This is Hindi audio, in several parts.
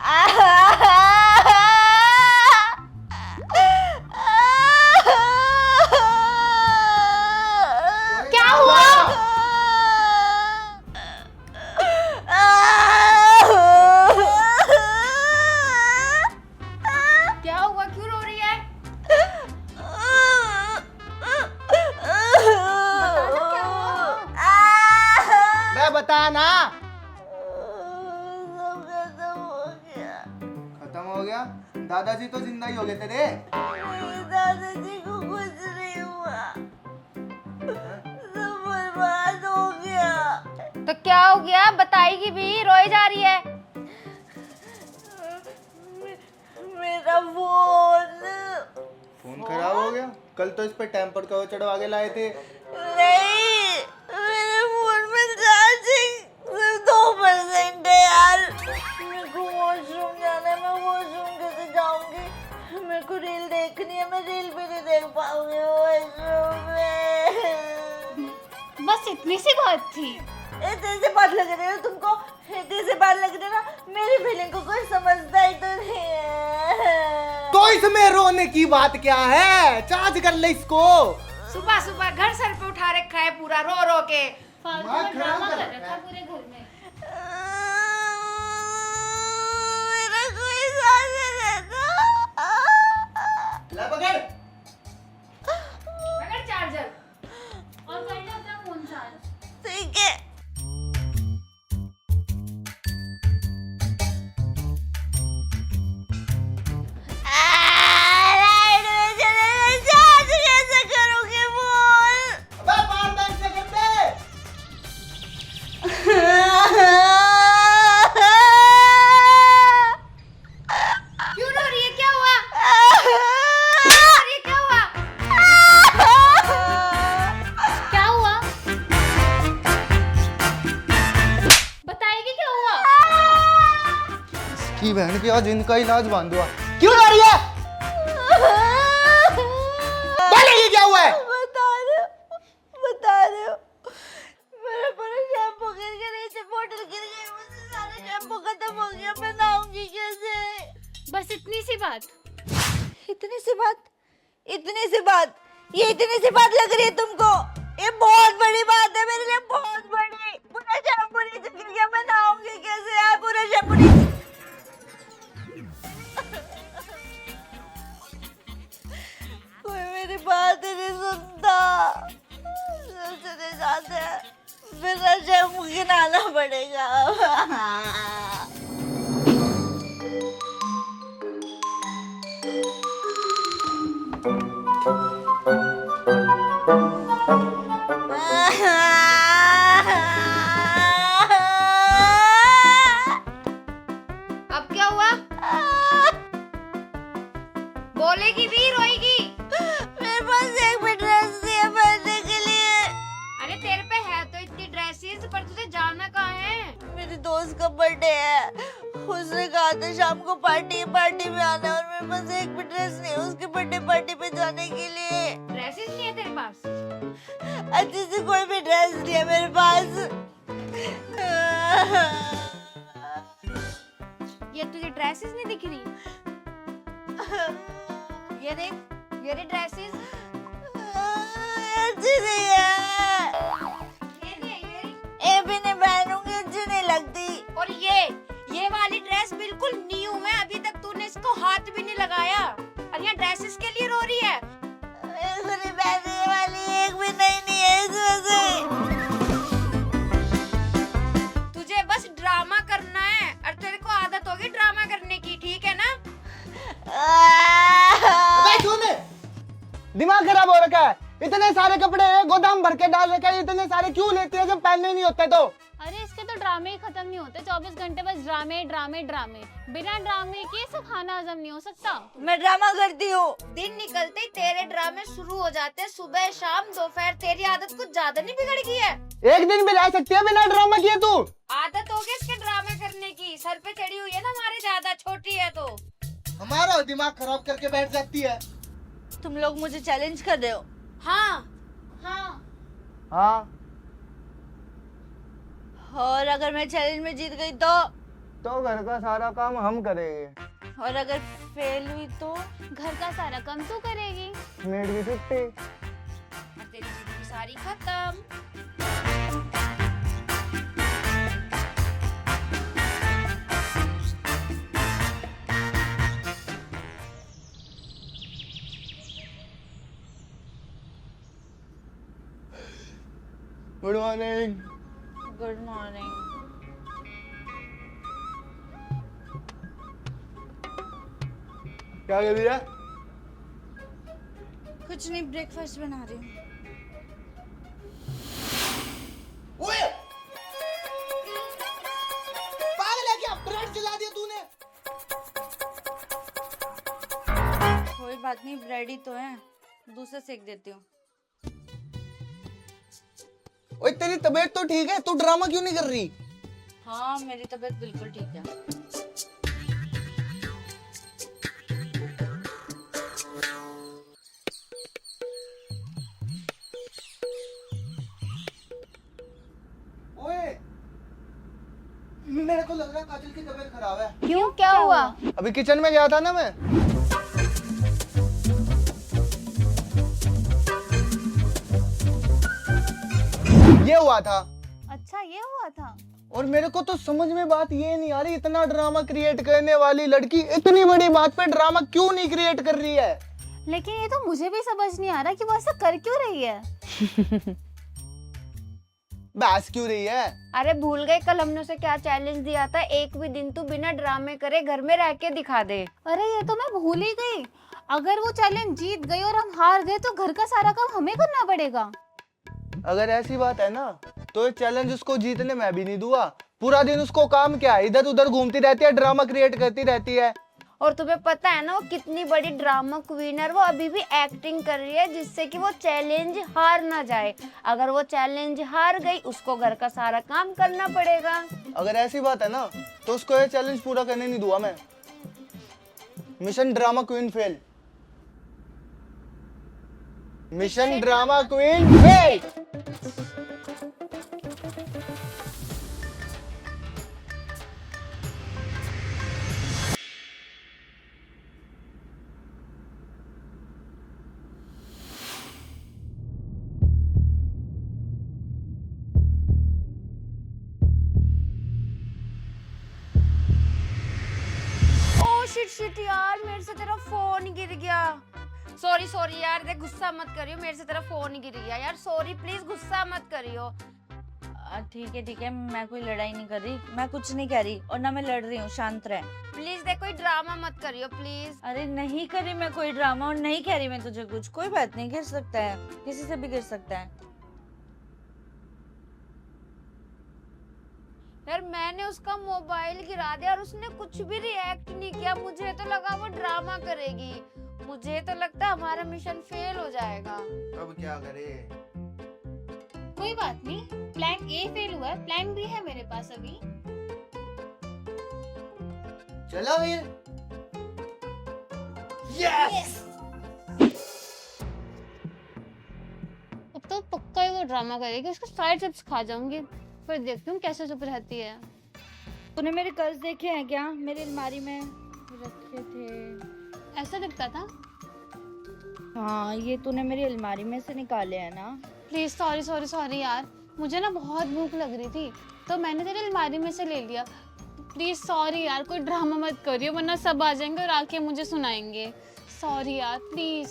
क्या हुआ? क्या हुआ, क्यों रो रही है? बता ना। खत्म हो गया? दादाजी तो जिंदा ही हो गए तेरे। दादाजी को कुछ नहीं हुआ, सब बर्बाद हो गया। तो क्या हो गया, बताएगी भी, रोई जा रही है। मेरा फोन खराब हो गया? कल तो इस पे टेम्पर कवर चढ़वा के लाए थे। नहीं, मेरे फोन में चार्जिंग सिर्फ 2% है यार। मेरे को वॉशरूम जाना है, मैं वॉशरूम कैसे जाऊंगी? मेरे को रील देखनी है, मैं रील भी नहीं देख पाऊंगी वॉशरूम में। बस इतनी सी बात थी। इतनी सी बात लग रही है तुमको? इतनी सी बात लग रही है ना? मेरी फीलिंग को कोई समझता ही तो नहीं है। तो इसमें रोने की बात क्या है? चार्ज कर ले इसको। सुबह सुबह घर सर पे उठा रखा है पूरा, रो रो के फालतू में ड्रामा कर रखा पूरे घर में। मेरा कोई साथ नहीं देता। ला पकड़। पकड़ चार्जर और कर ले अपना फोन चार्ज। ठीक है। की बहन की आज इनका इलाज बांध हुआ। क्यों रो रही है? बोलेगी क्या हुआ है? बता रहे हो। मेरा पूरा शैम्पू गिर गया, नीचे बोतल गिर गई, मुझसे सारा शैम्पू खत्म हो गया। मैं नहाऊंगी कैसे? बस इतनी सी बात। इतनी सी बात? इतनी सी बात? ये इतनी सी बात लग रही है तुमको? ये बहुत बड़ी बात है मेरे लिए, बहुत बड़ी। पूरा शैम्पू नीचे गिर गया, मैं नहाऊंगी कैसे यार? पूरा शैम्पू नीचे। कोई मेरी बात ही नहीं सुनता। चले जाते हैं, मेरा शैम्पू गिनाना पड़ेगा। अब क्या हुआ? बोलेगी भी, रोएगी? मेरे पास एक भी ड्रेस नहीं है पहनने के लिए। अरे तेरे पे है तो इतनी ड्रेसेस, पर तुझे जाना कहाँ है? मेरी दोस्त का बर्थडे है, उसने कहा था शाम को पार्टी में आना है, और मेरे पास एक भी ड्रेस नहीं है उसके बर्थडे पार्टी पे जाने के लिए। ड्रेसेस नहीं है तेरे पास? अच्छी से कोई भी ड्रेस नहीं है मेरे पास। ये तुझे ड्रेसेस नहीं दिख रही? ये देख, ये रही ड्रेसेस। अच्छी नहीं है। ये नहीं, ये रही। ये भी नहीं पहनूंगी, अच्छी नहीं लगती। और ये वाली ड्रेस बिल्कुल न्यू है, अभी तक तूने इसको हाथ भी नहीं लगाया, और यहाँ ड्रेसेस के लिए रो रही है। मेरी पहनने वाली एक भी नहीं है इस वजह तुझे बस ड्रामा करना है, और तेरे को आदत होगी ड्रामा करने की, ठीक है ना? से। दिमाग खराब हो रखा है। इतने सारे कपड़े गोदाम भर के डाल रखे हैं, इतने सारे क्यों लेती है जब पहनने नहीं होते तो? अरे इसके तो ड्रामे ही खत्म नहीं होते, 24 घंटे बस ड्रामे ड्रामे ड्रामे। बिना ड्रामे के सब खाना हजम नहीं हो सकता। मैं ड्रामा करती हूँ। दिन निकलते ही तेरे ड्रामे शुरू हो जाते हैं, सुबह शाम दोपहर। तेरी आदत कुछ ज्यादा नहीं बिगड़ गई है? एक दिन भी रह सकती है बिना ड्रामा किए तू? आदत हो गई इसके ड्रामे करने की, सर पे चढ़ी हुई है ना हमारे, ज्यादा छोटी है तो। हमारा दिमाग खराब करके बैठ जाती है। तुम लोग मुझे चैलेंज कर रहे हो? हाँ हाँ हाँ। और अगर मैं चैलेंज में जीत गई तो? तो घर का सारा काम हम करेंगे। और अगर फेल हुई तो? घर का सारा काम तू करेगी। मेड की छुट्टी। और तेरी जिंदगी सारी खत्म। Good morning. Good morning. क्या कर दिया? कुछ नहीं, ब्रेकफास्ट बना रही हूँ। ओए! पागल है क्या? ब्रेड जला दिया तूने। कोई बात नहीं, ब्रेड ही तो है, दूसरा सेक देती हूँ। ओए तेरी तबीयत तो ठीक है, तू ड्रामा क्यों नहीं कर रही? हाँ, मेरी तबीयत बिल्कुल ठीक है। ओए! मेरे को लग रहा है काजल की तबीयत खराब है। क्यों, क्या हुआ? अभी किचन में गया था ना मैं। ये हुआ था। अच्छा, ये हुआ था। और मेरे को तो समझ में बात ये नहीं आ रही, इतना ड्रामा क्रिएट करने वाली लड़की इतनी बड़ी बात पे ड्रामा क्यों नहीं क्रिएट कर रही है? लेकिन ये तो मुझे भी समझ नहीं आ रहा कि वो ऐसा कर क्यों रही है। बहस क्यों रही है? अरे भूल गए कल हमने उसे क्या चैलेंज दिया था? एक भी दिन तू बिना ड्रामे करे घर में रह के दिखा दे। अरे ये तो मैं भूल ही गई। अगर वो चैलेंज जीत गई और हम हार गए तो घर का सारा काम हमें करना पड़ेगा। अगर ऐसी बात है ना तो ये चैलेंज उसको जीतने मैं भी नहीं दूंगा। पूरा दिन उसको काम क्या है, इधर उधर घूमती रहती है, ड्रामा क्रिएट करती रहती है। और तुम्हें पता है ना वो कितनी बड़ी ड्रामा क्वीन है, वो अभी भी एक्टिंग कर रही है जिससे कि वो चैलेंज हार ना जाए। अगर वो चैलेंज हार गई उसको घर का सारा काम करना पड़ेगा। अगर ऐसी बात है ना तो उसको ये चैलेंज पूरा करने नहीं दूंगा मैं। Mission drama queen fail. Mission drama queen fail. Shit यार, मेरे से तेरा फोन गिर गया। सॉरी यार, देख गुस्सा मत करियो, मेरे से तेरा फोन गिर गया यार। सॉरी प्लीज, गुस्सा मत करियो। ठीक है, मैं कोई लड़ाई नहीं कर रही, मैं कुछ नहीं कह रही और ना मैं लड़ रही हूँ, शांत रह। प्लीज देख, कोई ड्रामा मत करियो प्लीज। अरे नहीं कर रही मैं कोई ड्रामा और नहीं कह रही मैं तुझे कुछ। कोई बात नहीं, गिर सकता है, किसी से भी गिर सकता है। यार मैंने उसका मोबाइल गिरा दिया और उसने कुछ भी रिएक्ट नहीं किया। मुझे तो लगा वो ड्रामा करेगी। मुझे तो लगता है हमारा मिशन फेल हो जाएगा। अब क्या करे? कोई बात नहीं, प्लान ए फेल हुआ है, प्लान बी है मेरे पास अभी। चला फिर। यस! अब तो पक्का ही वो ड्रामा करेगी, उसको सारे टिप्स खा जाऊंगी, फिर देखती हूँ कैसे चुप रहती है। तूने मेरे कर्ज देखे हैं क्या? मेरी अलमारी में रखे थे। ऐसा दिखता था? हाँ, ये तूने मेरी अलमारी में से निकाले हैं ना? प्लीज सॉरी यार, मुझे ना बहुत भूख लग रही थी तो मैंने तेरी अलमारी में से ले लिया। प्लीज सॉरी यार, कोई ड्रामा मत करियो वरना सब आ जाएंगे और आके मुझे सुनाएंगे। सॉरी यार प्लीज।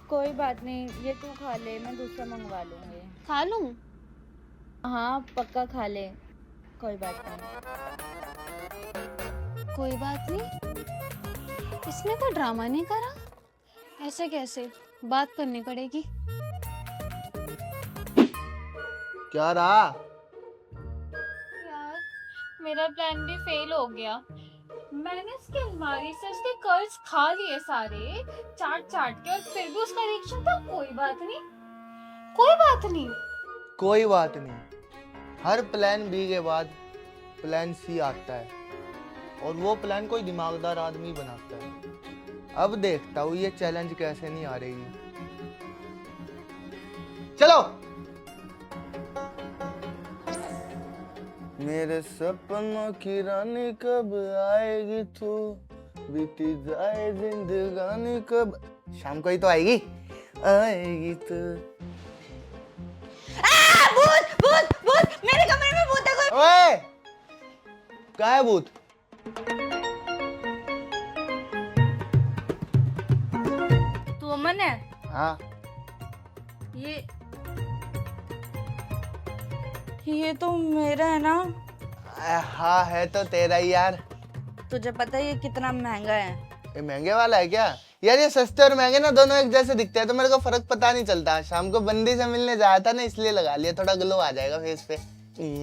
कोई बात नहीं, ये तू खा ले, मैं दूसरा मंगवा लूंगी। खा लूं? हाँ पक्का खा ले, कोई बात नहीं। कोई बात नहीं, इसने कोई ड्रामा नहीं करा। ऐसे कैसे? बात करनी पड़ेगी। क्या रहा? यार मेरा प्लान भी फेल हो गया। मैंने उसकी अलमारी से उसके कर्ज खा लिए सारे, चाट के, और फिर भी उसका रिएक्शन था कोई बात नहीं। कोई बात नहीं, हर प्लान बी के बाद प्लान सी आता है और वो प्लान कोई दिमागदार आदमी बनाता है। अब देखता हूँ ये चैलेंज कैसे नहीं आ रही। चलो। मेरे सपनों की रानी कब आएगी तू, बीती जाए जिंदगानी कब। शाम को ही तो आएगी, आएगी तू। भूत भूत भूत, मेरे कमरे में भूत है कोई। ओए, कहाँ है भूत? तू अमन है? हाँ, ये तो मेरा है ना। हाँ है तो तेरा ही यार। तुझे पता है ये कितना महंगा है? ये महंगे वाला है क्या? यार ये सस्ते और महंगे ना दोनों एक जैसे दिखते हैं, तो मेरे को फर्क पता नहीं चलता। शाम को बंदी से मिलने जाया था ना, इसलिए लगा लिया, थोड़ा ग्लो आ जाएगा फेस पे।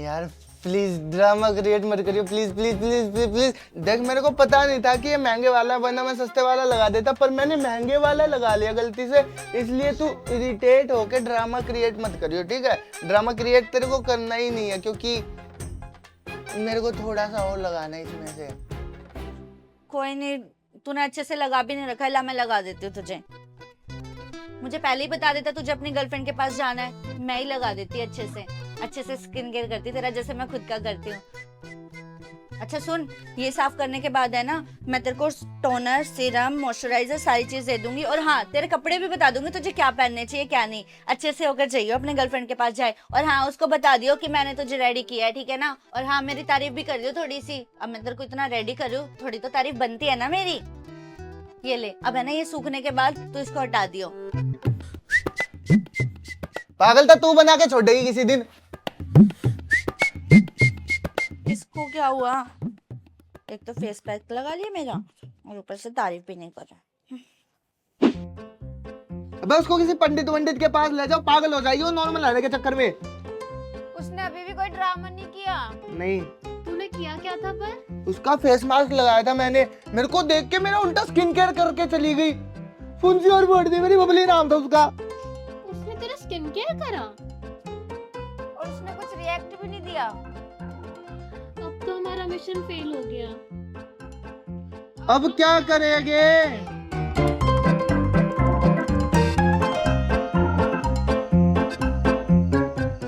यार प्लीज ड्रामा क्रिएट मत करियो, please please please please please. देख मेरे को पता नहीं था कि ये महंगे वाला है, वरना मैं सस्ते वाला लगा देता, पर मैंने महंगे वाला लगा लिया गलती से। इसलिए तू इरिटेट होके ड्रामा क्रिएट मत करियो, ठीक है? ड्रामा क्रिएट तेरे को करना ही नहीं है, क्योंकि मेरे को थोड़ा सा और लगाना है इसमें से। कोई नहीं, तूने अच्छे से लगा भी नहीं रखा है, ला मैं लगा देती हूँ तुझे। मुझे पहले ही बता देता तुझे अपनी गर्लफ्रेंड के पास जाना है, मैं ही लगा देती अच्छे से स्किन केयर करती तेरा, जैसे मैं खुद का करती हूँ। अच्छा सुन, ये साफ करने के बाद है ना, मैं तेरे को टोनर, सीरम, मॉइस्चराइजर सारी चीज दे दूंगी, और हाँ तेरे कपड़े भी बता दूंगी तुझे क्या पहनने चाहिए क्या नहीं। अच्छे से होकर चाहिए अपने गर्लफ्रेंड के पास जाए, और हाँ उसको बता दियो कि मैंने तुझे रेडी किया है, ठीक है ना? और हाँ मेरी तारीफ भी कर दियो थोड़ी सी, अब मैं तेरे को इतना रेडी करूँ, थोड़ी तो तारीफ बनती है ना मेरी। ये ले, अब है ना ये सूखने के बाद तू इसको हटा दियो। पागल था तू, बना के छोड़ देगी किसी दिन। इसको क्या हुआ? एक तो फेस पैक लगा लिया मेरा, और ऊपर से तारीफ भी नहीं कर रहा। अबे उसको किसी पंडित वंडित के पास ले जाओ, पागल हो जाएगी वो नॉर्मल आने के चक्कर में। उसने अभी भी कोई ड्रामा नहीं किया। नहीं, तूने किया क्या था पर? उसका फेस मास्क लगाया था मैंने, मेरे को देख के मेरा उल्टा स्किन केयर करके चली गई। फुंसी और बढ़ दी मेरी, बबली नाम था उसका। उसने तेरा स्किन केयर करा? और उसने कुछ रिएक्ट भी नहीं दिया। अब तो हमारा मिशन फेल हो गया। अब क्या करेंगे?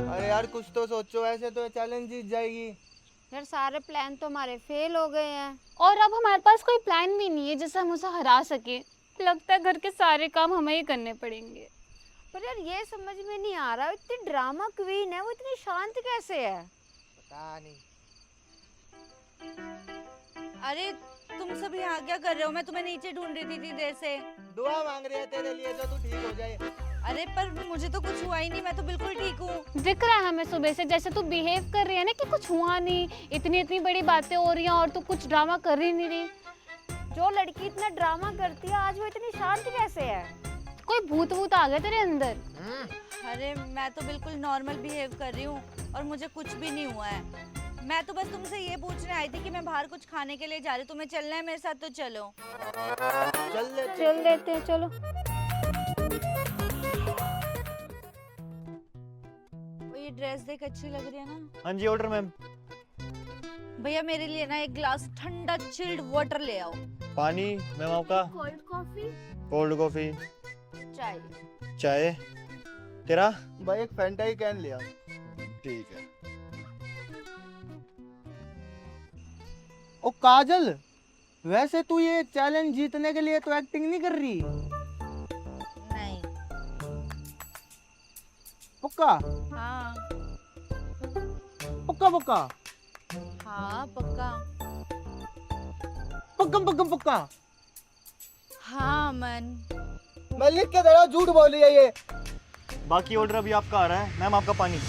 अरे यार कुछ तो सोचो, ऐसे तो चैलेंज जीत जाएगी। यार सारे प्लान तो हमारे फेल हो गए हैं। और अब हमारे पास कोई प्लान भी नहीं है जिससे हम उसे हरा सके। लगता है घर के सारे काम हमें ही करने पड़ेंगे। पर यार ये समझ में नहीं आ रहा, इतनी ड्रामा क्वीन है वो, इतनी शांत कैसे है? पता नहीं। अरे तुम सब यहाँ क्या कर रहे हो? मैं तुम्हें नीचे ढूंढ रही थी देर से। दुआ मांग रही है तेरे लिए, जो तू ठीक हो जाए। अरे पर मुझे तो कुछ हुआ ही नहीं, मैं तो बिल्कुल ठीक हूँ। दिख रहा है हमें सुबह से जैसे तू बिहेव कर रही है ना कि कुछ हुआ नहीं, इतनी इतनी बड़ी बातें हो रही हैं और तू कुछ ड्रामा कर ही नहीं रही। जो लड़की इतना ड्रामा करती है आज वो इतनी शांत कैसे है? कोई भूत भूत आ गया तेरे अंदर? अरे मैं तो बिल्कुल नॉर्मल बिहेव कर रही हूँ और मुझे कुछ भी नहीं हुआ है। मैं तो बस तुमसे ये पूछने आई थी कि मैं बाहर कुछ खाने के लिए जा रही हूँ, तुम्हें चलना है मेरे साथ तो चलो। चल देते हैं, चलो। ये ड्रेस देख अच्छी लग रही है ना? हाँ जी ऑर्डर मैम। भैया मेरे लिए ना एक ग्लास ठंडा चिल्ड वाटर ले आओ। पानी मैम आपका? Cold coffee. Cold coffee. चाय। चाय। तेरा? भाई एक फैंटा ही कैन लिया। ठीक है। ओ काजल, वैसे तू ये चैलेंज जीतने के लिए तो एक्टिंग नहीं कर रही? नहीं। पक्का? हाँ। पक्का पक्का? हाँ पक्का। पक्का पक्का पक्का? हाँ मन। मैं लिख के दे रहा हूँ, झूठ बोल रही है ये। बाकी ऑर्डर अभी आपका आ रहा है मैम, आपका पानी।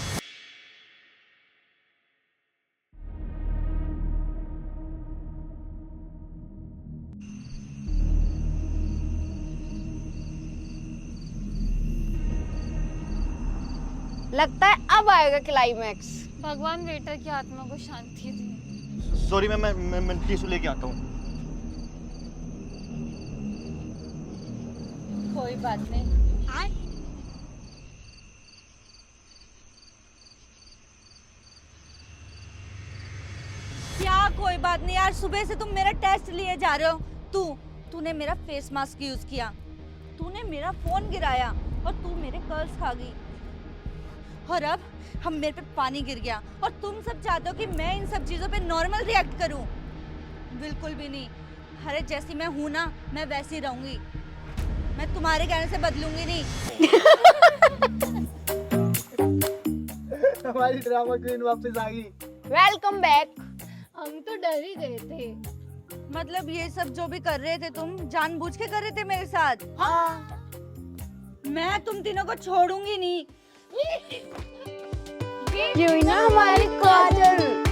लगता है अब आएगा क्लाइमैक्स। भगवान वेटर की आत्मा को शांति दे। सॉरी मैम, मैं टिश्यू लेके आता हूँ। कोई बात नहीं। क्या कोई बात नहीं यार, सुबह से तुम मेरा टेस्ट लिए जा रहे हो। तूने मेरा फेस मास्क यूज किया, तूने मेरा फोन गिराया और तू मेरे कर्ल्स खा गई। और अब हम मेरे पे पानी गिर गया और तुम सब चाहते हो कि मैं इन सब चीजों पे नॉर्मल रिएक्ट करूं? बिल्कुल भी नहीं। अरे जैसी मैं हूं ना, मैं वैसी रहूंगी। मैं तुम्हारे कहने से बदलूंगी नहीं। हमारी ड्रामा क्वीन वापस आ गई। Welcome back. हम तो डर ही गए थे। मतलब ये सब जो भी कर रहे थे तुम जानबूझ के कर रहे थे मेरे साथ? हाँ। मैं तुम तीनों को छोड़ूंगी नहीं। क्यों ना हमारी काजल।